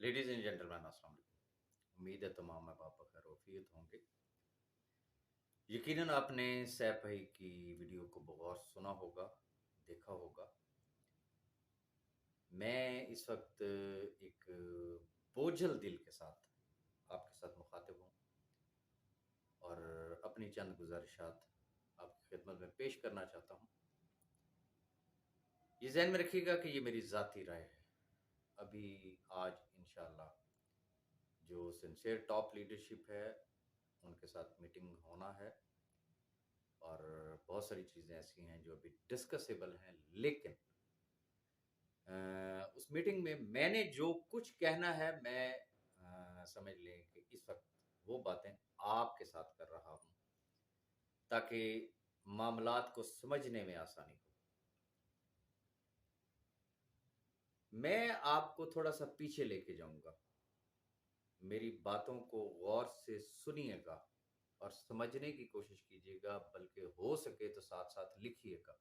Ladies and gentleman अस्सलाम वालेकुम। उम्मीद है तमाम आप खैर वफियत होंगे। यकीनन आपने सैफ भाई की वीडियो को बहुत सुना होगा, देखा होगा। मैं इस वक्त एक बोझल दिल के साथ आपके साथ मुखातिब हूँ और अपनी चंद गुजारिशात आपकी खिदमत में पेश करना चाहता हूँ। ये जहन में रखिएगा कि ये मेरी ज़ाती राय है। अभी आज इंशाल्लाह जो सिंसियर टॉप लीडरशिप है उनके साथ मीटिंग होना है और बहुत सारी चीज़ें ऐसी हैं जो अभी डिस्कसेबल हैं, लेकिन उस मीटिंग में मैंने जो कुछ कहना है मैं समझ लें कि इस वक्त वो बातें आपके साथ कर रहा हूँ ताकि मामलात को समझने में आसानी हो। मैं आपको थोड़ा सा पीछे लेके जाऊंगा, मेरी बातों को गौर से सुनिएगा और समझने की कोशिश कीजिएगा, बल्कि हो सके तो साथ साथ लिखिएगा।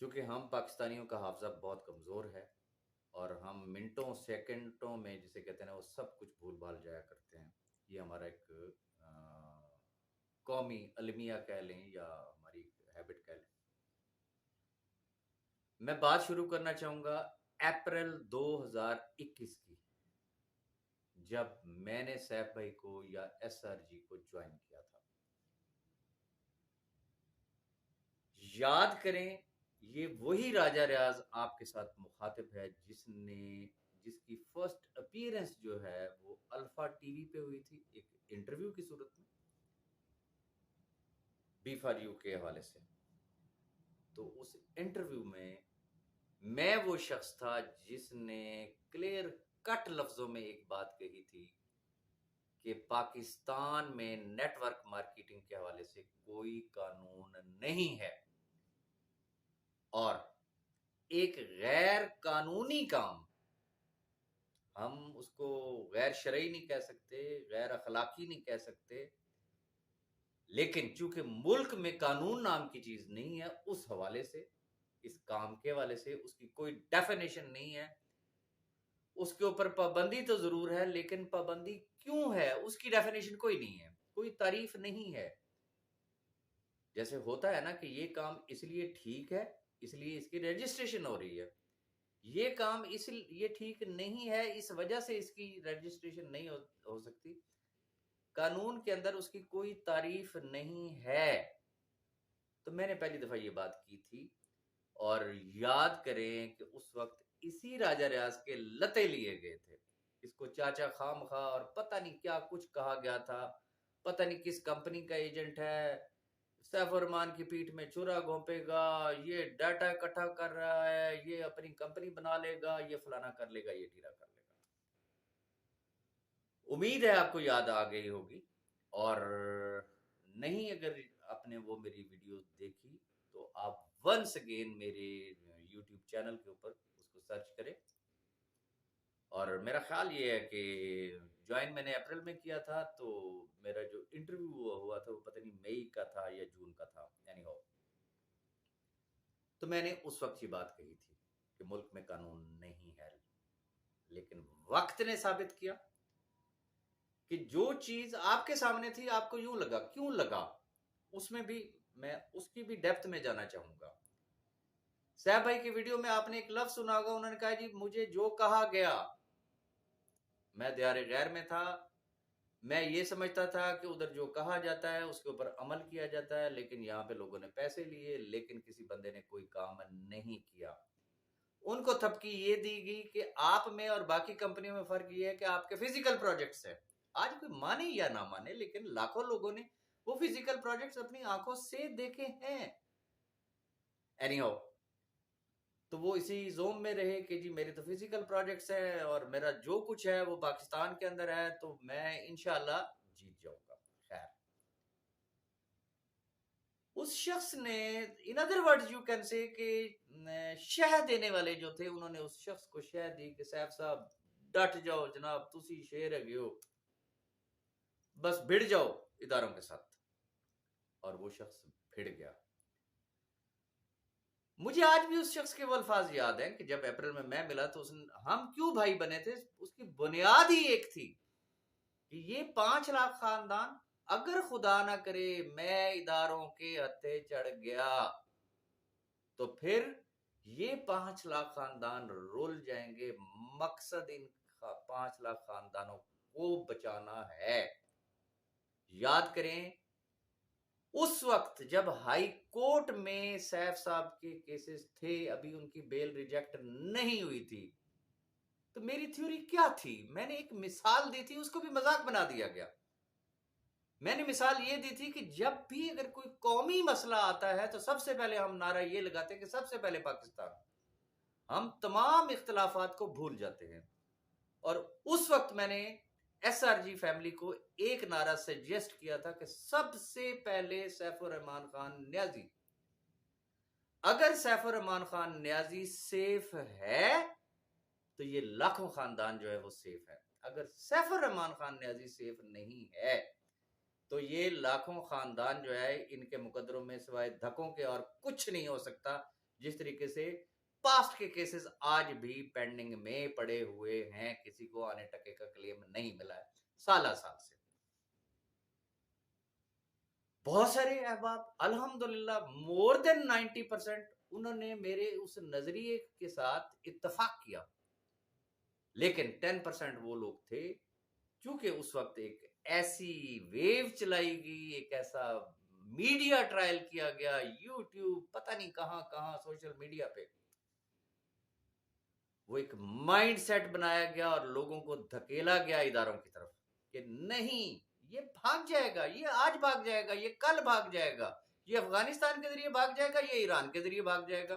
क्योंकि हम पाकिस्तानियों का हाफजा बहुत कमज़ोर है और हम मिनटों सेकंडों में जिसे कहते हैं ना वो सब कुछ भूल भाल जाया करते हैं। ये हमारा एक कौमी अलमिया कह लें या हमारी हैबिट कह लें। मैं बात शुरू करना चाहूँगा अप्रैल 2021 की, जब मैंने सैफ भाई को या एसआरजी को ज्वाइन किया था। याद करें, ये वही राजा रियाज आपके साथ मुखातिब है जिसकी फर्स्ट अपीयरेंस जो है वो अल्फा टीवी पे हुई थी, एक इंटरव्यू की सूरत में बी फॉर यू के हवाले से। तो उस इंटरव्यू में मैं वो शख्स था जिसने क्लियर कट लफ्जों में एक बात कही थी कि पाकिस्तान में नेटवर्क मार्केटिंग के हवाले से कोई कानून नहीं है और एक गैर कानूनी काम, हम उसको गैर शरई नहीं कह सकते, गैर अखलाकी नहीं कह सकते, लेकिन चूंकि मुल्क में कानून नाम की चीज नहीं है, उस हवाले से, इस काम के हवाले से उसकी कोई डेफिनेशन नहीं है। उसके ऊपर पाबंदी तो जरूर है, लेकिन पाबंदी क्यों है उसकी डेफिनेशन कोई नहीं है, कोई तारीफ नहीं है। जैसे होता है ना कि ये काम इसलिए ठीक है, इसलिए इसकी रजिस्ट्रेशन हो रही है, ये काम इस ये ठीक नहीं है इस वजह से इसकी रजिस्ट्रेशन नहीं हो सकती। कानून के अंदर उसकी कोई तारीफ नहीं है। तो मैंने पहली दफा ये बात की थी और याद करें कि उस वक्त इसी राजा रियाज के लते लिए गए थे। इसको चाचा खाम खा और पता नहीं क्या कुछ कहा गया था, पता नहीं किस कंपनी का एजेंट है, सैफ रहमान की पीठ में चूरा घोंपेगा, ये डाटा इकट्ठा कर रहा है, ये अपनी कंपनी बना लेगा, ये फलाना कर लेगा, ये ढीला कर लेगा। उम्मीद है आपको याद आ गई होगी, और नहीं अगर आपने वो मेरी वीडियो देखी तो आप वंस अगेन मेरे यूट्यूब चैनल के ऊपर उसको सर्च करें। और मेरा ख्याल ये है कि ज्वाइन मैंने अप्रैल में किया था, तो मेरा जो इंटरव्यू हुआ था वो पता नहीं मई का था या जून का था, यानी हो। तो मैंने उस वक्त ये बात कही थी कि मुल्क में कानून नहीं है, लेकिन वक्त ने साबित किया कि जो चीज आपके सामने थी आपको यूं लगा, क्यों लगा, उसमें भी मैं उसकी भी डेप्थ में जाना चाहूंगा। सैफ भाई की वीडियो में आपने एक लफ्ज सुना होगा, उन्होंने कहा जी मुझे जो कहा गया, मैं दियारे गैर में था, मैं ये समझता था कि उधर जो कहा जाता है उसके ऊपर अमल किया जाता है, लेकिन यहाँ पे लोगों ने पैसे लिए, लेकिन किसी बंदे ने कोई काम नहीं किया। उनको थपकी ये दी गई कि आप में और बाकी कंपनियों में फर्क ये है कि आपके फिजिकल प्रोजेक्ट्स है। आज कोई माने या ना माने, लेकिन लाखों लोगों ने वो फिजिकल प्रोजेक्ट्स अपनी आंखों से देखे हैं। एनीहाउ, तो वो इसी जोन में रहे कि जी मेरे तो फिजिकल प्रोजेक्ट्स है और मेरा जो कुछ है वो पाकिस्तान के अंदर है, तो मैं इंशाल्लाह जीत जाऊंगा। खैर, उस शख्स ने, in other words you can say कि शह देने वाले जो थे उन्होंने उस शख्स को शह दी कि सैफ साहब डट जाओ जनाब, तुसी शेर है हो, बस भिड़ जाओ इदारों के साथ। और वो शख्स भिड़ गया। मुझे आज भी उस शख्स के वो अल्फाज याद हैं कि जब अप्रैल में मैं मिला तो उसने, हम क्यों भाई बने थे, उसकी बुनियाद ही एक थी कि ये 5 लाख खानदान, अगर खुदा ना करे मैं इदारों के हत्थे चढ़ गया तो फिर ये 5 लाख खानदान रुल जाएंगे। मकसद इन 5 लाख खानदानों को बचाना है। याद करें उस वक्त जब हाई कोर्ट में सैफ साहब के केसेस थे, अभी उनकी बेल रिजेक्ट नहीं हुई थी, तो मेरी थ्योरी क्या थी? मैंने एक मिसाल दी थी, उसको भी मजाक बना दिया गया। मैंने मिसाल ये दी थी कि जब भी अगर कोई कौमी मसला आता है तो सबसे पहले हम नारा ये लगाते हैं कि सबसे पहले पाकिस्तान। हम तमाम इख्तलाफात को भूल जाते हैं। और उस वक्त मैंने एसआरजी फैमिली को एक नारा सजेस्ट किया था कि सबसे पहले सैफुर रहमान खान न्याजी, अगर सैफुर रहमान खान न्याजी सेफ है तो ये लाखों खानदान जो है वो सेफ है। अगर सैफुर रहमान खान न्याजी सेफ नहीं है तो ये लाखों खानदान जो है इनके मुकदरों में सिवाय धक्कों के और कुछ नहीं हो सकता। जिस तरीके से पास्ट के केसेस आज भी पेंडिंग में पड़े हुए हैं, किसी को आने टके का क्लेम नहीं मिला है साल से। बहुत सारे अहबाब अल्हम्दुलिल्लाह मोर देन 90% उन्होंने मेरे उस नजरिए के साथ इत्तेफाक किया। लेकिन 10% वो लोग थे, क्योंकि उस वक्त एक ऐसी वेव चलाई गई, एक ऐसा मीडिया ट्रायल किया गया, यूट्यूब पता नहीं कहां कहां सोशल मीडिया पे वो एक माइंड सेट बनाया गया और लोगों को धकेला गया इदारों की तरफ कि नहीं ये भाग जाएगा, ये आज भाग जाएगा, ये कल भाग जाएगा, ये अफगानिस्तान के जरिए भाग जाएगा, ये ईरान के जरिए भाग जाएगा।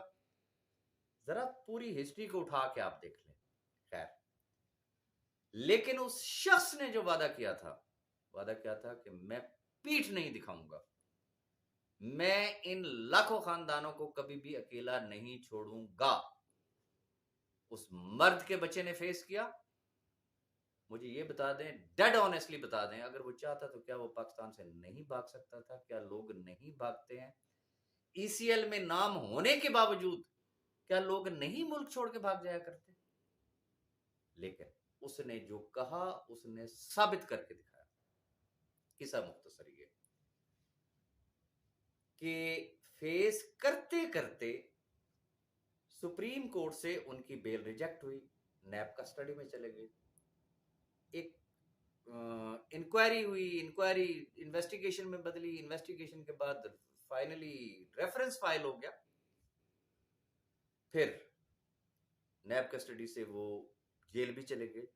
जरा पूरी हिस्ट्री को उठा के आप देख लें। खैर, लेकिन उस शख्स ने जो वादा किया था कि मैं पीठ नहीं दिखाऊंगा, मैं इन लाखों खानदानों को कभी भी अकेला नहीं छोड़ूंगा। उस मर्द के बच्चे ने फेस किया। मुझे ये बता दें, डेड ऑनेस्टली बता दें, अगर वो चाहता तो क्या वो पाकिस्तान से नहीं भाग सकता था? क्या लोग नहीं भागते हैं? ईसीएल में नाम होने के बावजूद क्या लोग नहीं मुल्क छोड़ के भाग जाया करते? लेकिन उसने जो कहा उसने साबित करके दिखाया। किस्सा मुख्तसर ये कि फेस करते करते सुप्रीम कोर्ट से उनकी बेल रिजेक्ट हुई, नैब कस्टडी में चले गए, एक इंक्वायरी हुई, इंक्वायरी इन्वेस्टिगेशन में बदली, इन्वेस्टिगेशन के बाद फाइनली रेफरेंस फाइल हो गया, फिर नैब कस्टडी से वो जेल भी चले गए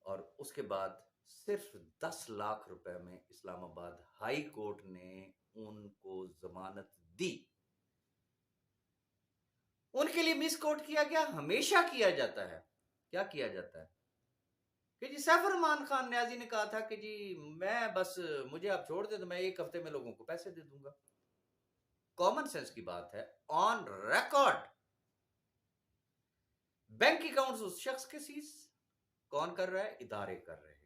और उसके बाद सिर्फ 10 लाख रुपए में इस्लामाबाद हाई कोर्ट ने उनको जमानत दी। उनके लिए मिस कोट किया गया, हमेशा किया जाता है। क्या किया जाता है कि जी सैफुर रहमान खान न्याजी ने कहा था कि जी मैं बस, मुझे आप छोड़ दे तो मैं 1 हफ्ते में लोगों को पैसे दे दूंगा। कॉमन सेंस की बात है, ऑन रिकॉर्ड बैंक अकाउंट्स उस शख्स के सीज कौन कर रहा है? इदारे कर रहे हैं।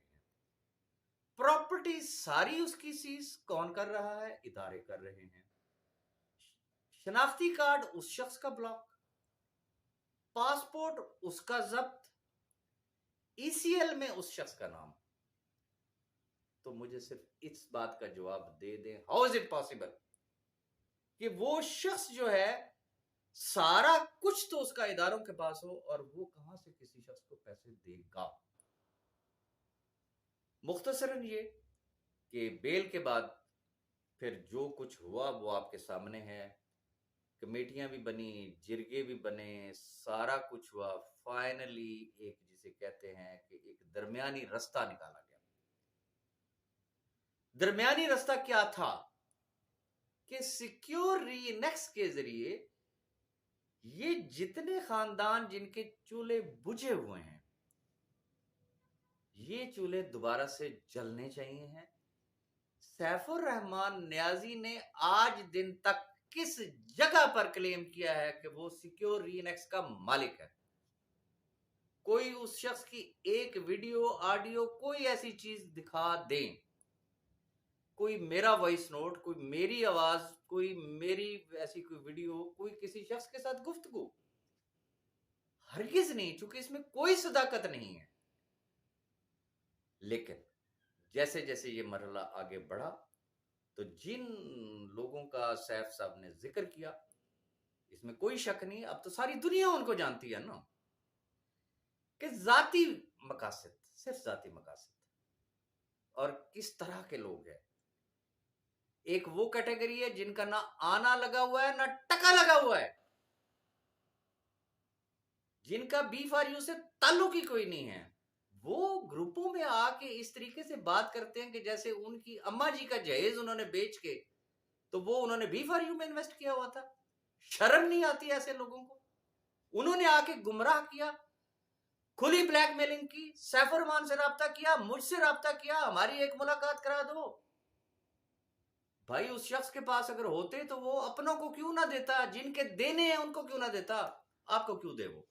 प्रॉपर्टी सारी उसकी सीज कौन कर रहा है? इदारे कर रहे हैं। शनाख्ती कार्ड उस शख्स का ब्लॉक, पासपोर्ट उसका जब्त, ईसीएल में उस शख्स का नाम। तो मुझे सिर्फ इस बात का जवाब दे दें, हाउ इज इट पॉसिबल कि वो शख्स जो है सारा कुछ तो उसका इदारों के पास हो और वो कहां से किसी शख्स को पैसे देगा? मुख्तसरन ये कि बेल के बाद फिर जो कुछ हुआ वो आपके सामने है। कमेटियां भी बनी, जिरगे भी बने, सारा कुछ हुआ। फाइनली एक जिसे कहते हैं कि एक दरमियानी रास्ता निकाला गया। दरमियानी रास्ता क्या था कि सिक्योर रीनेक्स के जरिए ये जितने खानदान जिनके चूल्हे बुझे हुए हैं, ये चूल्हे दोबारा से जलने चाहिए हैं। सैफुर रहमान न्याजी ने आज दिन तक किस जगह पर क्लेम किया है कि वो सिक्योर रीनेक्स का मालिक है? कोई उस शख्स की एक वीडियो, ऑडियो, कोई ऐसी चीज दिखा दें, कोई मेरा वॉइस नोट, कोई मेरी आवाज, कोई मेरी ऐसी कोई वीडियो, कोई किसी शख्स के साथ गुफ्तगू, हरगिज नहीं, चूंकि इसमें कोई सदाकत नहीं है। लेकिन जैसे जैसे ये मरहला आगे बढ़ा, तो जिन लोगों का सैफ साहब ने जिक्र किया, इसमें कोई शक नहीं, अब तो सारी दुनिया उनको जानती है ना, कि जाती मकासद, सिर्फ जाती मकासद, और किस तरह के लोग हैं। एक वो कैटेगरी है जिनका ना आना लगा हुआ है ना टका लगा हुआ है, जिनका B4U से ताल्लुक ही कोई नहीं है। वो ग्रुपों में आके इस तरीके से बात करते हैं कि जैसे उनकी अम्मा जी का जहेज उन्होंने बेच के, तो वो उन्होंने B4U में इन्वेस्ट किया हुआ था। शर्म नहीं आती ऐसे लोगों को? उन्होंने आके गुमराह किया, खुली ब्लैकमेलिंग की, सैफ रहमान से राब्ता किया, मुझसे राब्ता किया, हमारी एक मुलाकात करा दो। भाई उस शख्स के पास अगर होते तो वो अपनों को क्यों ना देता, जिनके देने हैं उनको क्यों ना देता, आपको क्यों दे वो?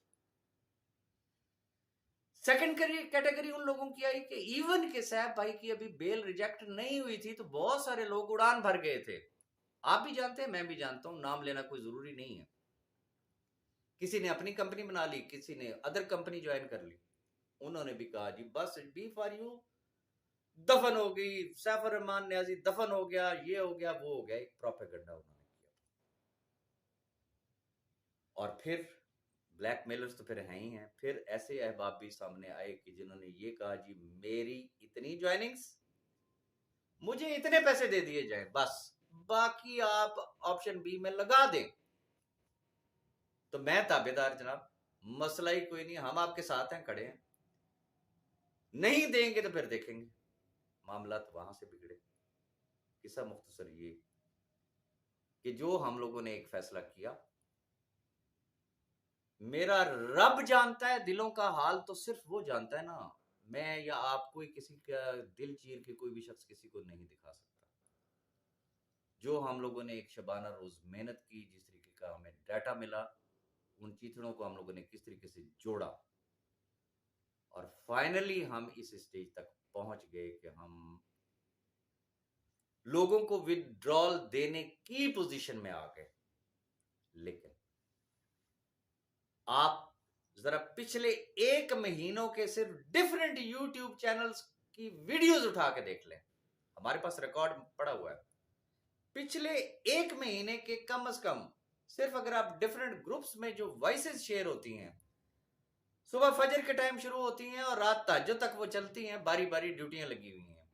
सेकंड कैटेगरी उन लोगों की आई कि इवन के सैफ भाई की अभी बेल रिजेक्ट नहीं हुई थी तो बहुत सारे लोग उड़ान भर गए थे। आप भी जानते हैं, मैं भी जानता हूं, नाम लेना कोई जरूरी नहीं है। किसी ने अपनी कंपनी बना ली, किसी ने अदर कंपनी ज्वाइन कर ली। उन्होंने भी कहा जी बस B4U दफन हो गई, सैफ रहमान न्याजी दफन हो गया, ये हो गया, वो हो गया। एक प्रोपेगेंडा उन्होंने किया। और फिर ब्लैकमेलर्स तो फिर हैं ही हैं। फिर ऐसे अहबाब भी सामने आए कि जिन्होंने ये कहा जी मेरी इतनी ज्वाइनिंग्स, मुझे इतने पैसे दे दिए जाए, बस बाकी आप ऑप्शन बी में लगा दें। तो मैं ताबेदार जनाब, मसला ही कोई नहीं, हम आपके साथ हैं, खड़े हैं। नहीं देंगे तो फिर देखेंगे। मामला तो वहां से बिगड़े। किस्सा मुख्तसर ये कि जो हम लोगों ने एक फैसला किया, मेरा रब जानता है दिलों का हाल, तो सिर्फ वो जानता है ना, मैं या आप कोई किसी का दिल चीर के कोई भी शख्स किसी को नहीं दिखा सकता। जो हम लोगों ने एक शबाना रोज मेहनत की, जिस तरीके का हमें डाटा मिला, उन चीथड़ों को हम लोगों ने किस तरीके से जोड़ा, और फाइनली हम इस स्टेज तक पहुंच गए कि हम लोगों को विड्रॉल देने की पोजीशन में आ गए। लेकिन आप जरा पिछले 1 महीनों के सिर्फ डिफरेंट यूट्यूब चैनल्स की वीडियोस उठा के देख लें, हमारे पास रिकॉर्ड पड़ा हुआ है। पिछले 1 महीने के कम से कम, सिर्फ अगर आप डिफरेंट ग्रुप्स में जो वॉइसेस शेयर होती हैं, सुबह फजर के टाइम शुरू होती हैं और रात तहज्जुद तक वो चलती हैं, बारी बारी ड्यूटियां लगी हुई हैं।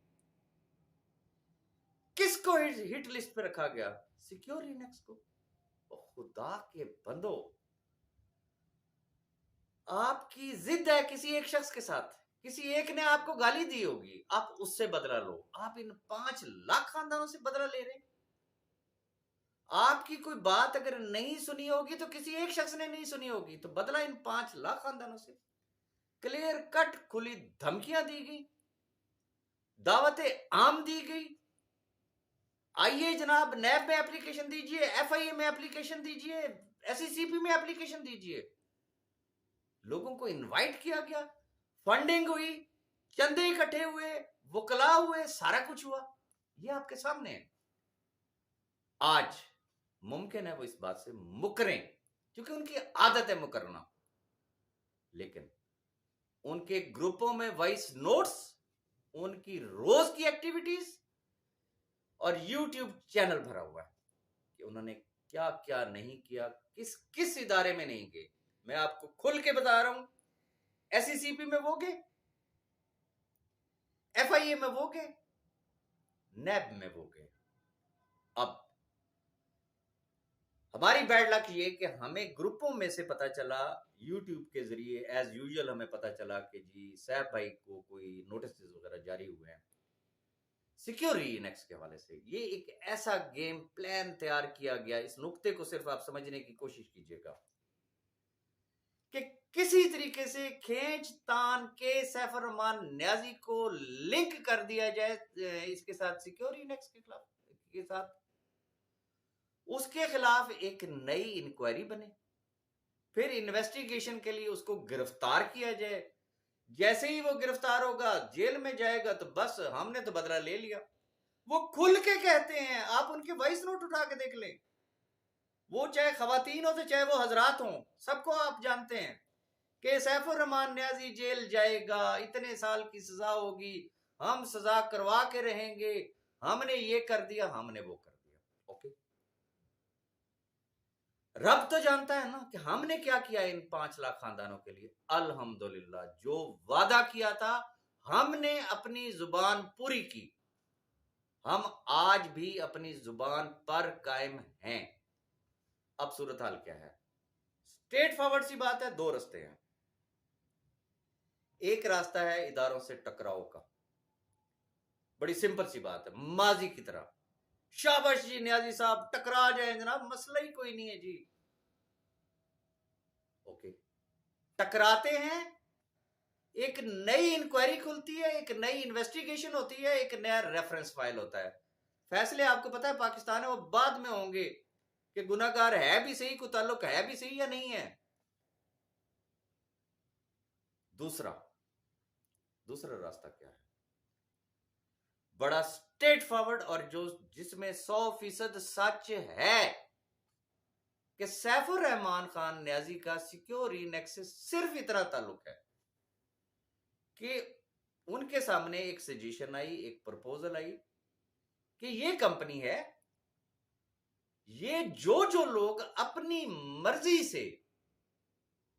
किसको हिट लिस्ट पे रखा गया? सिक्योर लिनक्स को। खुदा के बंदो, आपकी जिद है किसी एक शख्स के साथ, किसी एक ने आपको गाली दी होगी, आप उससे बदला लो। आप इन 5 लाख खानदानों से बदला ले रहे हैं। आपकी कोई बात अगर नहीं सुनी होगी तो किसी एक शख्स ने नहीं सुनी होगी, तो बदला इन 5 लाख खानदानों से। क्लियर कट खुली धमकियां दी गई, दावतें आम दी गई, आइए जनाब नैब में एप्लीकेशन दीजिए, FIA में एप्लीकेशन दीजिए, SECP में एप्लीकेशन दीजिए। लोगों को इनवाइट किया गया, फंडिंग हुई, चंदे इकट्ठे हुए, वकला हुए, सारा कुछ हुआ। ये आपके सामने है। आज मुमकिन है वो इस बात से मुकरें, क्योंकि उनकी आदत है मुकरना, लेकिन उनके ग्रुपों में वॉइस नोट्स, उनकी रोज की एक्टिविटीज और YouTube चैनल भरा हुआ है कि उन्होंने क्या क्या नहीं किया, किस किस इदारे में नहीं गए। मैं आपको खुल के बता रहा हूं, SECP में वो गए, FIA में वो गए, नैब में वो गए। अब हमारी बैड लक ये कि हमें ग्रुपों में से पता चला, YouTube के जरिए एज यूजुअल हमें पता चला कि जी सैफ भाई को कोई नोटिस वगैरह जारी हुए हैं सिक्योर लिनक्स के हवाले से। ये एक ऐसा गेम प्लान तैयार किया गया, इस नुक्ते को सिर्फ आप समझने की कोशिश कीजिएगा कि किसी तरीके से खींच तान के सैफ रहमान न्याजी को लिंक कर दिया जाए इसके साथ, सिक्योर लिनक्स के साथ, उसके खिलाफ एक नई इंक्वायरी बने, फिर इन्वेस्टिगेशन के लिए उसको गिरफ्तार किया जाए। जैसे ही वो गिरफ्तार होगा, जेल में जाएगा, तो बस हमने तो बदला ले लिया। वो खुल के कहते हैं, आप उनके वॉइस नोट उठा के देख लें। वो चाहे खवातीन हो तो चाहे वो हजरात हों, सबको आप जानते हैं कि सैफुर रहमान न्याजी जेल जाएगा, इतने साल की सजा होगी, हम सजा करवा के रहेंगे, हमने ये कर दिया, हमने वो कर दिया। ओके, रब तो जानता है ना कि हमने क्या किया इन 5 लाख खानदानों के लिए। अल्हम्दुलिल्लाह, जो वादा किया था हमने अपनी जुबान पूरी की, हम आज भी अपनी जुबान पर कायम हैं। अब सूरत हाल क्या है? स्ट्रेट फॉरवर्ड सी बात है, दो रास्ते हैं। एक रास्ता है इदारों से टकराव का, बड़ी सिंपल सी बात है, माजी की तरह। शाबाश जी न्याजी साहब, टकरा जाए जनाब, मसला ही कोई नहीं है जी। ओके, टकराते हैं, एक नई इंक्वायरी खुलती है, एक नई इन्वेस्टिगेशन होती है, एक नया रेफरेंस फाइल होता है। फैसले आपको पता है पाकिस्तान है वो बाद में होंगे कि गुनाहगार है भी सही, कोई ताल्लुक है भी सही या नहीं है। दूसरा दूसरा रास्ता क्या है? बड़ा स्ट्रेट फॉरवर्ड और जो जिसमें 100% सच है कि सैफुर रहमान खान न्याजी का सिक्योर इनेक्स से सिर्फ इतना ताल्लुक है कि उनके सामने एक सजेशन आई, एक प्रपोजल आई कि ये कंपनी है, ये जो जो लोग अपनी मर्जी से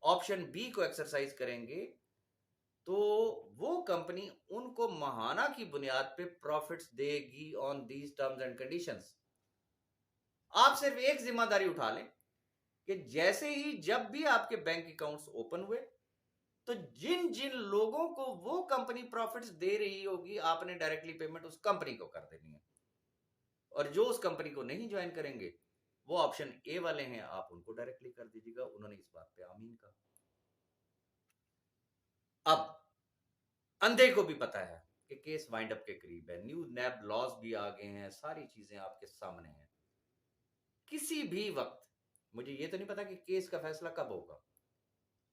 ऑप्शन बी को एक्सरसाइज करेंगे तो वो कंपनी उनको महाना की बुनियाद पे प्रॉफिट्स देगी on these terms and conditions. आप सिर्फ एक जिम्मेदारी उठा लें कि जैसे ही जब भी आपके बैंक अकाउंट्स ओपन हुए तो जिन जिन लोगों को वो कंपनी प्रॉफिट्स दे रही होगी आपने डायरेक्टली पेमेंट उस कंपनी को कर देनी है, और जो उस कंपनी को नहीं ज्वाइन करेंगे वो ऑप्शन ए वाले हैं, आप उनको डायरेक्टली कर दीजिएगा। उन्होंने इस बात पे आमीन कहा। अब अंधे को भी पता है कि केस वाइंड अप के करीब है, न्यू नैब लॉज भी आ गए हैं, सारी चीजें आपके सामने हैं। किसी भी वक्त, मुझे ये तो नहीं पता कि केस का फैसला कब होगा,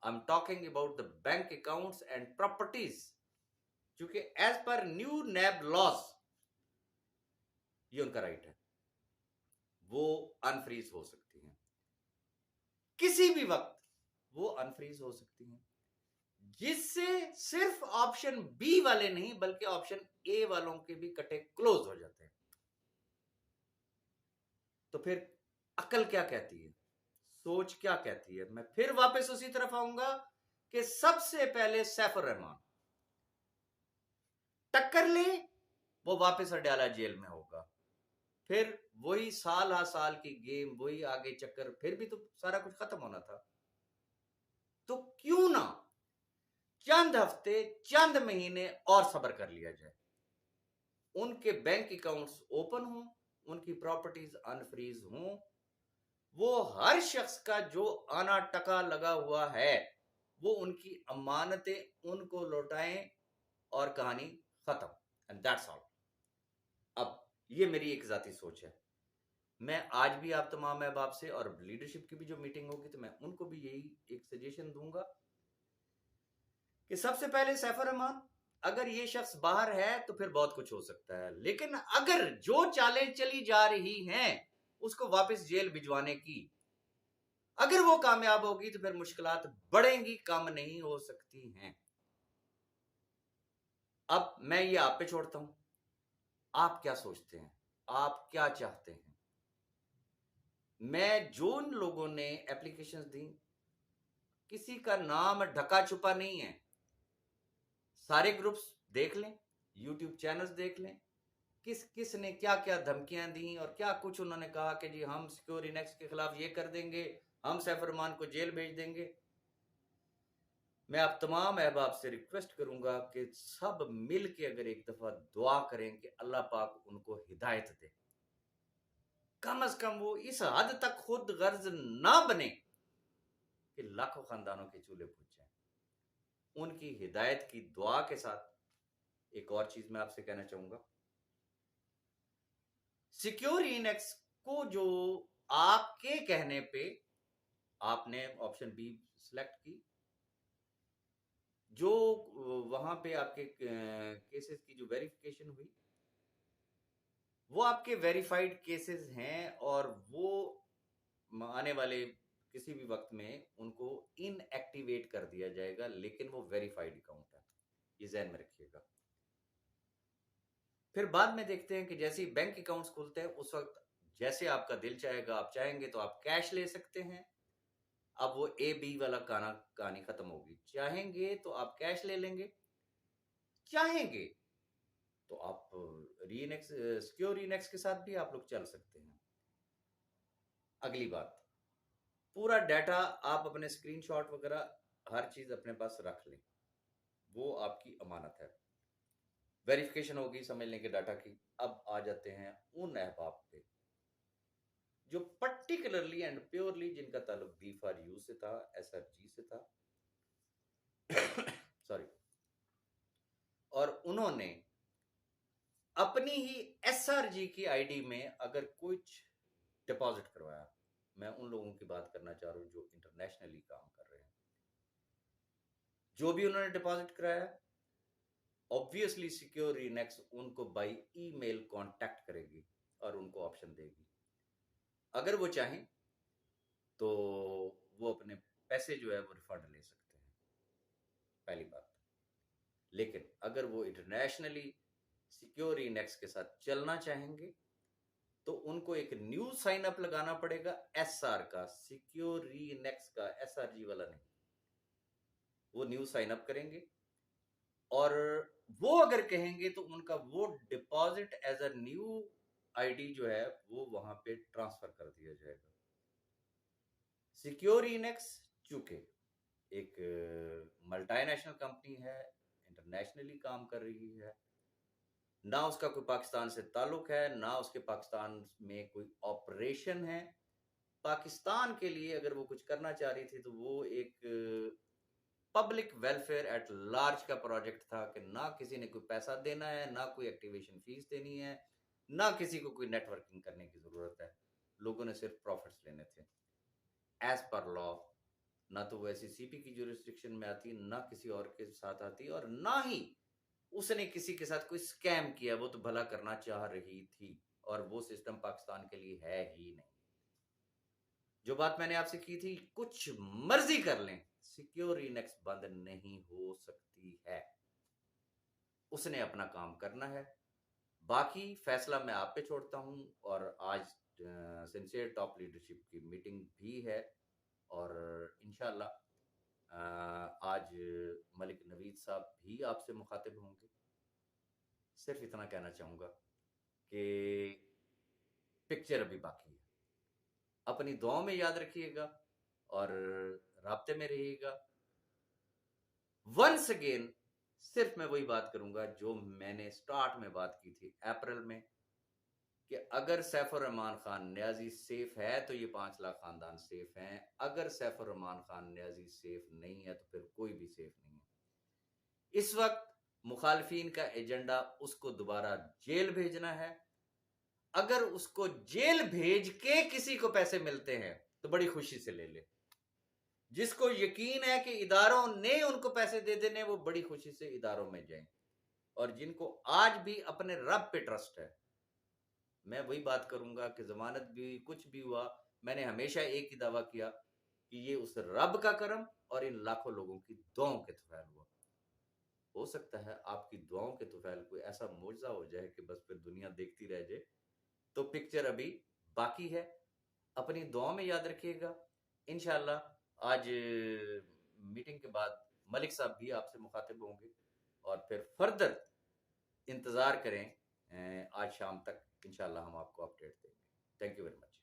I am talking about the bank accounts and properties, क्योंकि एज पर न्यू नैब लॉज ये उनका राइट है, वो अनफ्रीज हो सकती हैं किसी भी वक्त, वो अनफ्रीज हो सकती हैं, जिससे सिर्फ ऑप्शन बी वाले नहीं बल्कि ऑप्शन ए वालों के भी कटे क्लोज हो जाते हैं। तो फिर अकल क्या कहती है, सोच क्या कहती है? मैं फिर वापस उसी तरफ आऊंगा कि सबसे पहले सैफुर रहमान टक्कर ले, वो वापस अडयाला जेल में होगा, फिर वही साल हा साल की गेम, वही आगे चक्कर, फिर भी तो सारा कुछ खत्म होना था। तो क्यों ना चंद हफ्ते, चंद महीने और सब्र कर लिया जाए, उनके बैंक अकाउंट्स ओपन हों, उनकी प्रॉपर्टीज अनफ्रीज हों, वो हर शख्स का जो आना टका लगा हुआ है वो उनकी अमानतें उनको लौटाएं और कहानी खत्म, एंड दैट्स ऑल। अब ये मेरी एक जाती सोच है, मैं आज भी आप तमाम अहबाब से और लीडरशिप की भी जो मीटिंग होगी तो मैं उनको भी यही एक सजेशन दूंगा कि सबसे पहले सैफुर रहमान, अगर ये शख्स बाहर है तो फिर बहुत कुछ हो सकता है, लेकिन अगर जो चालें चली जा रही हैं उसको वापस जेल भिजवाने की, अगर वो कामयाब होगी तो फिर मुश्किलात बढ़ेंगी, कम नहीं हो सकती हैं। अब मैं ये आप पे छोड़ता हूं, आप क्या सोचते हैं, आप क्या चाहते हैं? मैं जो उन लोगों ने एप्लीकेशंस दी, किसी का नाम ढका छुपा नहीं है, सारे ग्रुप्स देख लें, यूट्यूब चैनल्स देख लें, किस किस ने क्या क्या धमकियां दी और क्या कुछ उन्होंने कहा कि जी हम सिक्योर इनेक्स के खिलाफ ये कर देंगे, हम सैफुर रहमान को जेल भेज देंगे। मैं आप तमाम अहबाब से रिक्वेस्ट करूंगा कि सब मिल के अगर एक दफा दुआ करें कि अल्लाह पाक उनको हिदायत दे, कम से कम वो इस हद तक खुद गर्ज ना बने कि लाखों खानदानों के चूल्हे बुझ जाएं। उनकी हिदायत की दुआ के साथ एक और चीज मैं आपसे कहना चाहूंगा, सिक्योर इनेक्स को जो आपके कहने पे आपने ऑप्शन बी सिलेक्ट की, जो वहां पे आपके केसेस की जो वेरिफिकेशन हुई, वो आपके वेरीफाइड केसेस हैं और वो आने वाले किसी भी वक्त में उनको इनएक्टिवेट कर दिया जाएगा, लेकिन वो वेरीफाइड अकाउंट है, ये ध्यान में रखिएगा। फिर बाद में देखते हैं कि जैसे ही बैंक अकाउंट्स खुलते हैं उस वक्त जैसे आपका दिल चाहेगा, आप चाहेंगे तो आप कैश ले सकते हैं। अब वो ए बी वाला कहानी खत्म होगी। चाहेंगे तो आप कैश ले लेंगे, चाहेंगे तो आप रीनेक्स सिक्योर रीनेक्स के साथ भी आप लोग चल सकते हैं। अगली बात, पूरा डाटा आप अपने स्क्रीनशॉट वगैरह हर चीज अपने पास रख लें, वो आपकी अमानत है। वेरिफिकेशन होगी समझ लें कि डाटा की। अब आ जाते हैं उन अहबाब पे जो पर्टिकुलरली एंड प्योरली जिनका ताल्लुक बी फॉर यू से था, SRG से था सॉरी, और उन्होंने अपनी ही SRG की आईडी में अगर कुछ डिपॉजिट करवाया। मैं उन लोगों की बात करना चाह रहा हूं जो इंटरनेशनली काम कर रहे हैं। जो भी उन्होंने डिपॉजिट कराया, ऑब्वियसली सिक्योर रीनेक्स उनको बाय ईमेल कांटेक्ट करेगी और उनको ऑप्शन देगी। अगर वो चाहें तो वो अपने पैसे जो है वो रिफंड ले सकते हैं, पहली बात। लेकिन अगर वो इंटरनेशनली सिक्योर रीनेक्स के साथ चलना चाहेंगे तो उनको एक न्यू साइन अप लगाना पड़ेगा, SR का, सिक्योर रीनेक्स का, SRG वाला नहीं। वो न्यू साइन अप करेंगे और वो अगर कहेंगे तो उनका वो deposit as a new ID जो है वो वहां पे ट्रांसफर कर दिया जाएगा। सिक्योर रीनेक्स चूंकि एक मल्टीनेशनल कंपनी है, इंटरनेशनली काम कर रही है, ना उसका कोई पाकिस्तान से ताल्लुक है, ना उसके पाकिस्तान में कोई ऑपरेशन है। पाकिस्तान के लिए अगर वो कुछ करना चाह रही थी तो वो एक पब्लिक वेलफेयर एट लार्ज का प्रोजेक्ट था कि ना किसी ने कोई पैसा देना है, ना कोई एक्टिवेशन फीस देनी है, ना किसी को कोई नेटवर्किंग करने की जरूरत है। लोगों ने सिर्फ प्रॉफिट्स लेने थे एज पर लॉ। ना तो वो SECP की जुरिस्डिक्शन में आती, ना किसी और के साथ आती, और ना ही उसने किसी के साथ कोई स्कैम किया। वो तो भला करना चाह रही थी और वो सिस्टम पाकिस्तान के लिए है ही नहीं। जो बात मैंने आपसे की थी, कुछ मर्जी कर लें, सिक्योर रीनेक्स बंद नहीं हो सकती है। उसने अपना काम करना है, बाकी फैसला मैं आप पे छोड़ता हूं। और आज सिंसियर टॉप लीडरशिप की मीटिंग भी है और इंशाल्लाह आज मलिक नवीद साहब भी आपसे मुखातिब होंगे। सिर्फ इतना कहना चाहूंगा कि पिक्चर अभी बाकी है। अपनी दुआओं में याद रखिएगा और राब्ते में रहिएगा। वंस अगेन सिर्फ मैं वही बात करूंगा जो मैंने स्टार्ट में बात की थी अप्रैल में, कि अगर सैफुर रहमान खान न्याजी सेफ है तो ये 5 लाख खानदान सेफ हैं। अगर सैफुर रहमान खान न्याजी सेफ नहीं है तो फिर कोई भी सेफ नहीं है। इस वक्त मुखालफीन का एजेंडा उसको दोबारा जेल भेजना है। अगर उसको जेल भेज के किसी को पैसे मिलते हैं तो बड़ी खुशी से ले ले। जिसको यकीन है कि इदारों ने उनको पैसे दे देने, वो बड़ी खुशी से इदारों में जाएं। और जिनको आज भी अपने रब पे ट्रस्ट है, मैं वही बात करूंगा कि जमानत भी कुछ भी हुआ, मैंने हमेशा एक ही दावा किया कि ये उस रब का करम और इन लाखों लोगों की दुआओं के तौफील हुआ। हो सकता है आपकी दुआओं के तौफील कोई ऐसा मौजज़ा हो जाए कि बस फिर दुनिया देखती रह जाए। तो पिक्चर अभी बाकी है, अपनी दुआ में याद रखिएगा। इंशाल्लाह आज मीटिंग के बाद मलिक साहब भी आपसे मुखातिब होंगे और फिर फर्दर इंतज़ार करें। आज शाम तक इंशाल्लाह हम आपको अपडेट देंगे। Thank you very much.